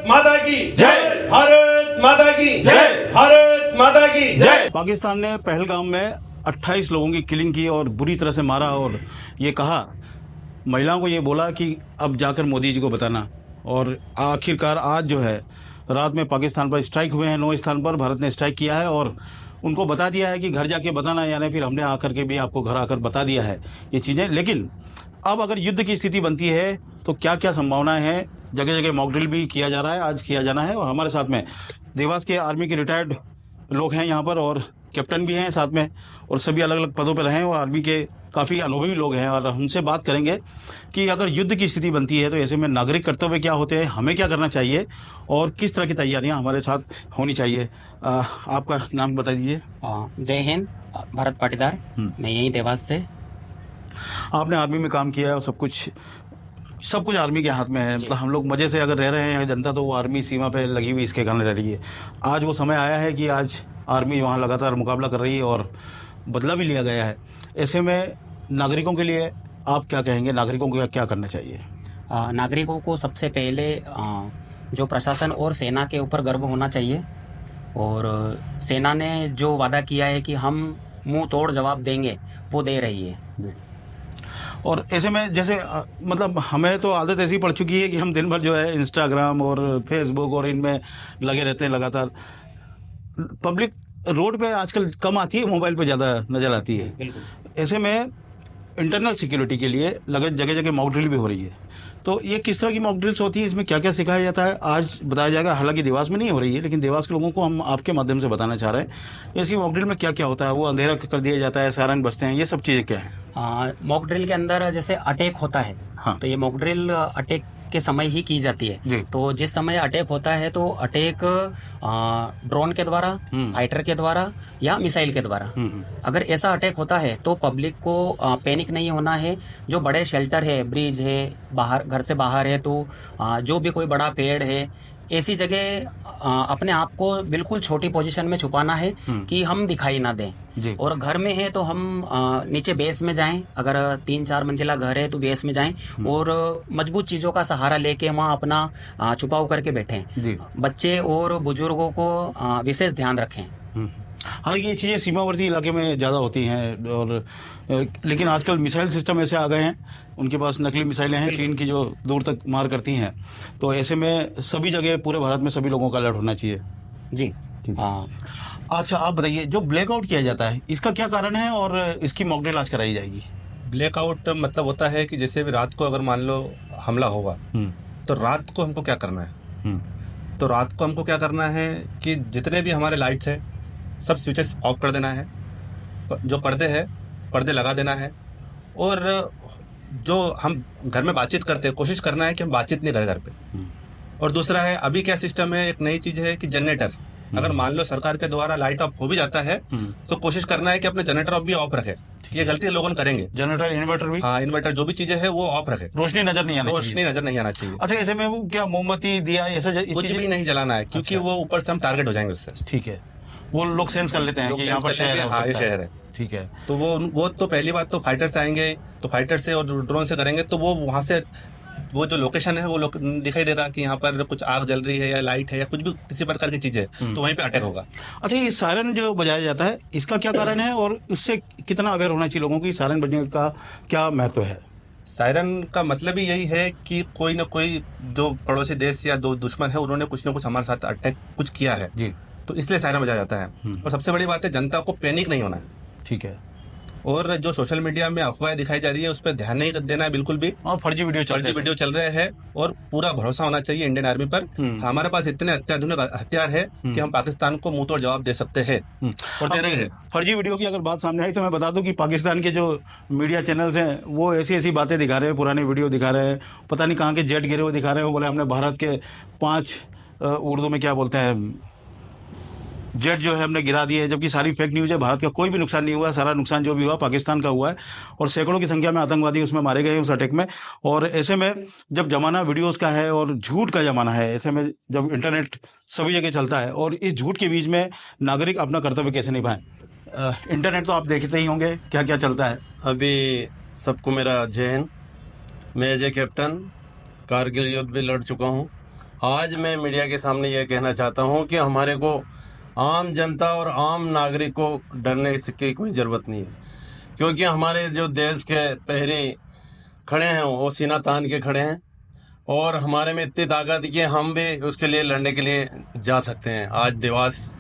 माता की जय, भारत माता की जय, भारत माता की जय। पाकिस्तान ने पहलगाम में 28 लोगों की किलिंग की और बुरी तरह से मारा और ये कहा, महिलाओं को ये बोला कि अब जाकर मोदी जी को बताना। और आखिरकार आज जो है रात में पाकिस्तान पर स्ट्राइक हुए हैं, 9 स्थान पर भारत ने स्ट्राइक किया है और उनको बता दिया है कि घर जाके बताना, यानी फिर हमने आकर के भी आपको घर आकर बता दिया है ये चीज़ें। लेकिन अब अगर युद्ध की स्थिति बनती है तो क्या क्या संभावनाएं हैं। जगह जगह मॉक ड्रिल भी किया जा रहा है, आज किया जाना है। और हमारे साथ में देवास के आर्मी के रिटायर्ड लोग हैं यहाँ पर और कैप्टन भी हैं साथ में, और सभी अलग अलग पदों पर रहे हैं और आर्मी के काफ़ी अनुभवी लोग हैं। और हमसे बात करेंगे कि अगर युद्ध की स्थिति बनती है तो ऐसे में नागरिक कर्तव्य क्या होते हैं, हमें क्या करना चाहिए और किस तरह की तैयारियां हमारे साथ होनी चाहिए। आपका नाम बता दीजिए। जय हिंद, भरत पाटीदार। मैं यहीं देवास से। आपने आर्मी में काम किया है और सब कुछ आर्मी के हाथ में है। मतलब हम लोग मज़े से अगर रह रहे हैं जनता, तो वो आर्मी सीमा पे लगी हुई इसके कारण रह रही है। आज वो समय आया है कि आज आर्मी वहाँ लगातार मुकाबला कर रही है और बदला भी लिया गया है। ऐसे में नागरिकों के लिए आप क्या कहेंगे, नागरिकों को क्या करना चाहिए? नागरिकों को सबसे पहले जो प्रशासन और सेना के ऊपर गर्व होना चाहिए। और सेना ने जो वादा किया है कि हम मुंह तोड़ जवाब देंगे, वो दे रही है। और ऐसे में जैसे मतलब हमें तो आदत ऐसी पड़ चुकी है कि हम दिन भर जो है इंस्टाग्राम और फेसबुक और इनमें लगे रहते हैं लगातार। पब्लिक रोड पे आजकल कम आती है, मोबाइल पे ज़्यादा नज़र आती है। ऐसे में इंटरनल सिक्योरिटी के लिए जगह जगह मॉक ड्रिल भी हो रही है। तो ये किस तरह की मॉक ड्रिल्स होती है, इसमें क्या क्या सिखाया जाता है, आज बताया जाएगा। हालांकि देवास में नहीं हो रही है, लेकिन देवास के लोगों को हम आपके माध्यम से बताना चाह रहे हैं। ऐसी मॉक ड्रिल में क्या क्या होता है, वो अंधेरा कर दिया जाता है, सायरन बजते हैं, ये सब चीज़ें क्या है? मॉक ड्रिल के अंदर जैसे अटैक होता है, हाँ। तो ये मॉक ड्रिल अटैक के समय ही की जाती जी। है। तो जिस समय अटैक होता है तो अटैक ड्रोन के द्वारा, फाइटर के द्वारा या मिसाइल के द्वारा। अगर ऐसा अटैक होता है तो पब्लिक को पैनिक नहीं होना है। जो बड़े शेल्टर है, ब्रिज है, बाहर घर से बाहर है, तो जो भी कोई बड़ा पेड़ है, ऐसी जगह अपने आप को बिल्कुल छोटी पोजीशन में छुपाना है कि हम दिखाई ना दें। और घर में है तो हम नीचे बेस में जाएं। अगर 3-4 मंजिला घर है तो बेस में जाएं और मजबूत चीजों का सहारा लेके वहाँ अपना छुपाव करके बैठें। बच्चे और बुजुर्गों को विशेष ध्यान रखें। हाँ, ये चीज़ें सीमावर्ती इलाके में ज़्यादा होती हैं। और लेकिन आजकल मिसाइल सिस्टम ऐसे आ गए हैं, उनके पास नकली मिसाइलें हैं चीन की जो दूर तक मार करती हैं। तो ऐसे में सभी जगह पूरे भारत में सभी लोगों का अलर्ट होना चाहिए। जी। अच्छा, आप बताइए, जो ब्लैकआउट किया जाता है इसका क्या कारण है और इसकी मॉक ड्रिल आज कराई जाएगी? ब्लैकआउट मतलब होता है कि जैसे भी रात को अगर मान लो हमला होगा, तो रात को हमको क्या करना है? तो रात को हमको क्या करना है कि जितने भी हमारे लाइट्स हैं सब स्विचेस ऑफ कर देना है। जो पर्दे लगा देना है। और जो हम घर में बातचीत करते हैं, कोशिश करना है कि हम बातचीत नहीं करें घर पे। और दूसरा है, अभी क्या सिस्टम है, एक नई चीज है कि जनरेटर, अगर मान लो सरकार के द्वारा लाइट ऑफ हो भी जाता है तो कोशिश करना है कि अपने जनरेटर ऑफ भी ऑफ रखे। ये गलती लोगों करेंगे। जनरेटर, इन्वर्टर भी? हाँ, इन्वर्टर, जो भी चीजें है वो ऑफ रखे। रोशनी नजर नहीं आना चाहिए। अच्छा, ऐसे में वो क्या मोमबत्ती दिया ऐसा कुछ भी नहीं जलाना है, क्योंकि वो ऊपर से हम टारगेट हो जाएंगे उससे। ठीक है, वो लोग सेंस कर लेते हैं कि यहाँ पर शहर है। हाँ, ये शहर है। ठीक है। तो वो तो पहली बात तो फाइटर से आएंगे, तो फाइटर से और ड्रोन से करेंगे, तो वो वहां से वो जो लोकेशन है वो दिखाई देगा कि यहाँ पर कुछ आग जल रही है या लाइट है या कुछ भी किसी प्रकार की चीज है, तो वहीं पे अटैक होगा। अच्छा, ये सायरन जो बजाया जाता है इसका क्या कारण है और उससे कितना अवेयर होना चाहिए लोगों की, सायरन बजने का क्या महत्व है? सायरन का मतलब ही यही है कि कोई ना कोई जो पड़ोसी देश या दो दुश्मन है, उन्होंने कुछ ना कुछ हमारे साथ अटैक कुछ किया है जी, तो इसलिए सायरन बजाया जाता है। और सबसे बड़ी बात है, जनता को पैनिक नहीं होना है। ठीक है। और जो सोशल मीडिया में अफवाहें दिखाई जा रही है उस पर ध्यान नहीं देना है बिल्कुल भी। और फर्जी वीडियो चल रहे हैं और पूरा भरोसा होना चाहिए इंडियन आर्मी पर। हमारे पास इतने अत्याधुनिक हथियार है कि हम पाकिस्तान को मुंह तोड़ जवाब दे सकते हैं और दे रहे हैं। फर्जी वीडियो की अगर बात सामने आई तो मैं बता दूं कि पाकिस्तान के जो मीडिया चैनल्स हैं वो ऐसी बातें दिखा रहे हैं, पुराने वीडियो दिखा रहे हैं, पता नहीं कहाँ के जेट गिरे हुए दिखा रहे हैं। बोले हमने भारत के 5 उर्दू में क्या बोलते हैं जेट जो है हमने गिरा दिए, जबकि सारी फेक न्यूज़ है। भारत का कोई भी नुकसान नहीं हुआ, सारा नुकसान जो भी हुआ पाकिस्तान का हुआ है और सैकड़ों की संख्या में आतंकवादी उसमें मारे गए उस अटैक में। और ऐसे में जब जमाना वीडियोस का है और झूठ का जमाना है, ऐसे में जब इंटरनेट सभी जगह चलता है और इस झूठ के बीच में नागरिक अपना कर्तव्य कैसे निभाएं? इंटरनेट तो आप देखते ही होंगे क्या क्या चलता है। अभी सबको मेरा जय हिंद। मैं एज ए कैप्टन कारगिल युद्ध भी लड़ चुका हूँ आज मैं मीडिया के सामने यह कहना चाहता हूं कि हमारे को आम जनता और आम नागरिक को डरने की कोई ज़रूरत नहीं है, क्योंकि हमारे जो देश के प्रहरी खड़े हैं वो सीना तान के खड़े हैं और हमारे में इतनी ताकत है कि हम भी उसके लिए लड़ने के लिए जा सकते हैं। आज देवास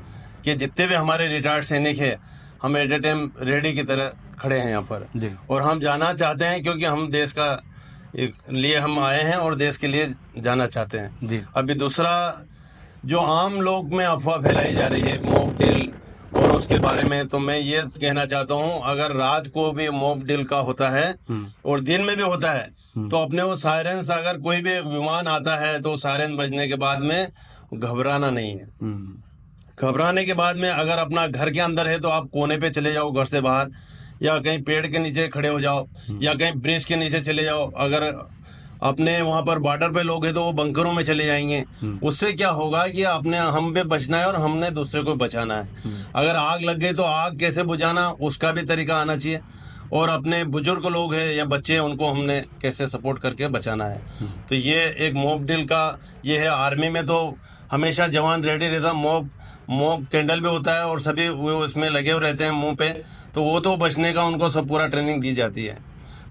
के जितने भी हमारे रिटायर्ड सैनिक हैं, हम एट ए टाइम रेडी की तरह खड़े हैं यहाँ पर जी। और हम जाना चाहते हैं, क्योंकि हम देश का लिए हम आए हैं और देश के लिए जाना चाहते हैं जी। अभी दूसरा जो आम लोग में अफवाह फैलाई जा रही है मॉक ड्रिल और उसके बारे में, तो मैं ये कहना चाहता हूँ, अगर रात को भी मॉक ड्रिल का होता है और दिन में भी होता है तो अपने वो सायरन्स, अगर कोई भी विमान आता है तो सायरन बजने के बाद में घबराना नहीं है। घबराने के बाद में अगर अपना घर के अंदर है तो आप कोने पे चले जाओ घर से बाहर, या कहीं पेड़ के नीचे खड़े हो जाओ, या कहीं ब्रिज के नीचे चले जाओ। अगर अपने वहां पर बॉर्डर पे लोग हैं तो वो बंकरों में चले जाएंगे। उससे क्या होगा कि अपने हम पे बचना है और हमने दूसरे को बचाना है। अगर आग लग गई तो आग कैसे बुझाना, उसका भी तरीका आना चाहिए। और अपने बुजुर्ग लोग हैं या बच्चे हैं, उनको हमने कैसे सपोर्ट करके बचाना है। तो ये एक मॉक ड्रिल का ये है। आर्मी में तो हमेशा जवान रेडी रहता, मॉक कैंडल भी होता है और सभी वो इसमें लगे हुए रहते हैं मुंह पे, तो वो तो बचने का उनको सब पूरा ट्रेनिंग दी जाती है।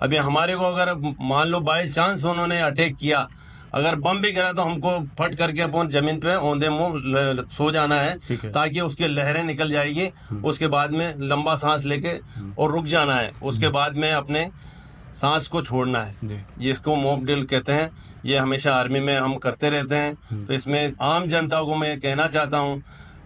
अभी हमारे को अगर मान लो बाई चांस उन्होंने अटैक किया, अगर बम भी गिरा तो हमको फट करके अपन जमीन पे औंधे मुंह सो जाना है, ताकि उसकी लहरें निकल जाएगी। उसके बाद में लंबा सांस लेके और रुक जाना है, उसके बाद में अपने सांस को छोड़ना है। ये इसको मॉक ड्रिल कहते हैं। ये हमेशा आर्मी में हम करते रहते हैं। तो इसमें आम जनता को मैं कहना चाहता हूँ,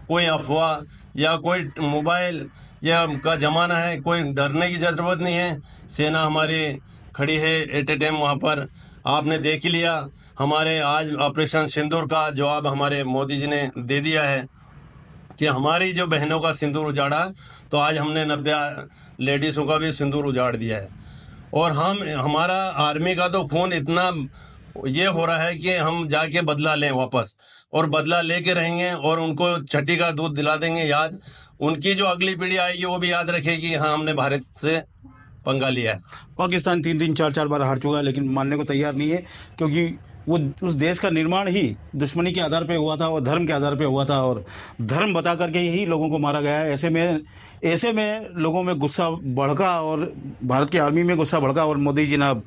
कोई अफवाह या कोई मोबाइल या का जमाना है, कोई डरने की जरूरत नहीं है। सेना हमारी खड़ी है एट ए टाइम वहाँ पर। आपने देख ही लिया हमारे आज ऑपरेशन सिंदूर का जवाब हमारे मोदी जी ने दे दिया है कि हमारी जो बहनों का सिंदूर उजाड़ा, तो आज हमने 90 लेडीज़ों का भी सिंदूर उजाड़ दिया है। और हमारा आर्मी का तो खून इतना ये हो रहा है कि हम जाके बदला लें वापस, और बदला लेके रहेंगे और उनको छठी का दूध दिला देंगे याद। उनकी जो अगली पीढ़ी आएगी वो भी याद रखेगी, हाँ हमने भारत से पंगा लिया है। पाकिस्तान 3-3 4-4 बार हार चुका है, लेकिन मानने को तैयार नहीं है, क्योंकि वो उस देश का निर्माण ही दुश्मनी के आधार पे हुआ था और धर्म के आधार पे हुआ था, और धर्म बता करके ही लोगों को मारा गया है। ऐसे में लोगों में गुस्सा भड़का और भारत की आर्मी में गुस्सा भड़का, और मोदी जी ने अब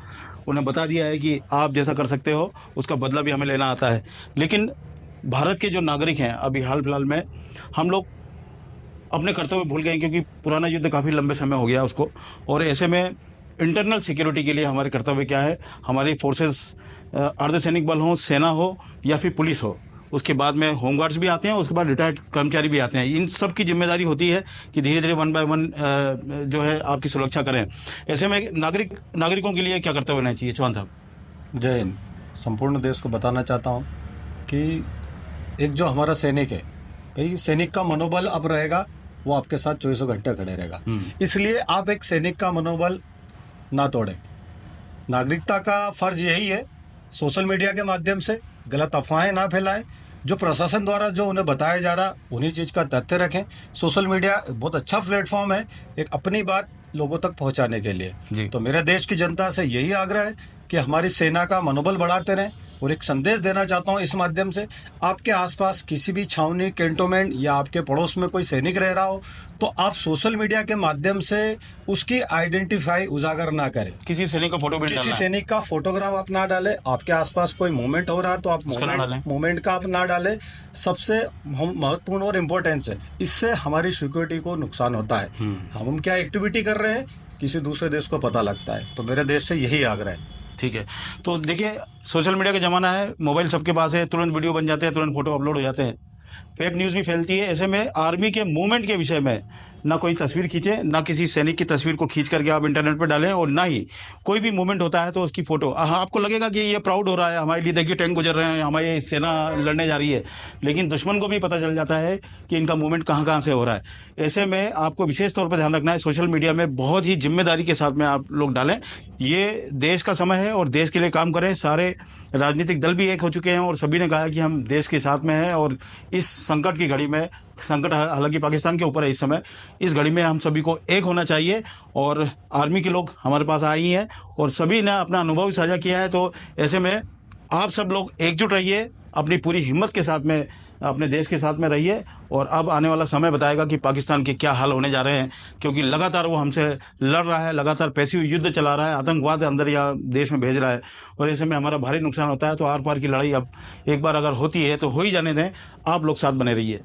उन्हें बता दिया है कि आप जैसा कर सकते हो उसका बदला भी हमें लेना आता है। लेकिन भारत के जो नागरिक हैं, अभी हाल फिलहाल में हम लोग अपने कर्तव्य भूल गए, क्योंकि पुराना युद्ध काफ़ी लंबे समय हो गया उसको। और ऐसे में इंटरनल सिक्योरिटी के लिए हमारे कर्तव्य क्या है, हमारी फोर्सेस अर्धसैनिक बल हो, सेना हो या फिर पुलिस हो, उसके बाद में होमगार्ड्स भी आते हैं, उसके बाद रिटायर्ड कर्मचारी भी आते हैं। इन सब की जिम्मेदारी होती है कि धीरे धीरे 1 बाय 1 जो है आपकी सुरक्षा करें। ऐसे में नागरिकों के लिए क्या कर्तव्य होना चाहिए, चौहान साहब? जय हिंद। संपूर्ण देश को बताना चाहता हूँ कि एक जो हमारा सैनिक है, भाई सैनिक का मनोबल अब रहेगा, वो आपके साथ 24 घंटे खड़े रहेगा। इसलिए आप एक सैनिक का मनोबल ना तोड़ें। नागरिकता का फर्ज यही है, सोशल मीडिया के माध्यम से गलत अफवाहें ना फैलाएं। जो प्रशासन द्वारा जो उन्हें बताया जा रहा, उन्हीं चीज़ का तथ्य रखें। सोशल मीडिया बहुत अच्छा प्लेटफॉर्म है एक अपनी बात लोगों तक पहुंचाने के लिए। तो मेरे देश की जनता से यही आग्रह है कि हमारी सेना का मनोबल बढ़ाते रहें। और एक संदेश देना चाहता हूं इस माध्यम से, आपके आसपास किसी भी छावनी, कैंटोनमेंट या आपके पड़ोस में कोई सैनिक रह रहा हो, तो आप सोशल मीडिया के माध्यम से उसकी आइडेंटिफाई उजागर ना करें। किसी सैनिक का फोटो भी किसी सैनिक का फोटोग्राफ आप ना डालें। आपके आसपास कोई मूवमेंट हो रहा है तो आप मूवमेंट का आप ना डालें। सबसे महत्वपूर्ण और इम्पोर्टेंस है, इससे हमारी सिक्योरिटी को नुकसान होता है। हम क्या एक्टिविटी कर रहे हैं किसी दूसरे देश को पता लगता है। तो मेरे देश से यही आग्रह है। ठीक है, तो देखिए सोशल मीडिया का ज़माना है, मोबाइल सबके पास है, तुरंत वीडियो बन जाते हैं, तुरंत फोटो अपलोड हो जाते हैं, फेक न्यूज़ भी फैलती है। ऐसे में आर्मी के मूवमेंट के विषय में ना कोई तस्वीर खींचे, ना किसी सैनिक की तस्वीर को खींच करके आप इंटरनेट पर डालें, और ना ही कोई भी मूवमेंट होता है तो उसकी फ़ोटो, आपको लगेगा कि ये प्राउड हो रहा है हमारे लिए, देखिए टैंक गुजर रहे हैं, हमारी सेना लड़ने जा रही है, लेकिन दुश्मन को भी पता चल जाता है कि इनका मूवमेंट कहाँ कहाँ से हो रहा है। ऐसे में आपको विशेष तौर पर ध्यान रखना है, सोशल मीडिया में बहुत ही जिम्मेदारी के साथ में आप लोग डालें। ये देश का समय है और देश के लिए काम करें। सारे राजनीतिक दल भी एक हो चुके हैं और सभी ने कहा कि हम देश के साथ में हैं, और इस संकट की घड़ी में, संकट हालांकि पाकिस्तान के ऊपर है इस समय, इस घड़ी में हम सभी को एक होना चाहिए। और आर्मी के लोग हमारे पास आए ही हैं और सभी ने अपना अनुभव साझा किया है। तो ऐसे में आप सब लोग एकजुट रहिए, अपनी पूरी हिम्मत के साथ में अपने देश के साथ में रहिए। और अब आने वाला समय बताएगा कि पाकिस्तान के क्या हाल होने जा रहे हैं, क्योंकि लगातार वो हमसे लड़ रहा है, लगातार पैसिव युद्ध चला रहा है, आतंकवाद अंदर या देश में भेज रहा है, और ऐसे में हमारा भारी नुकसान होता है। तो आर पार की लड़ाई अब एक बार अगर होती है तो हो ही जाने दें, आप लोग साथ बने रहिए।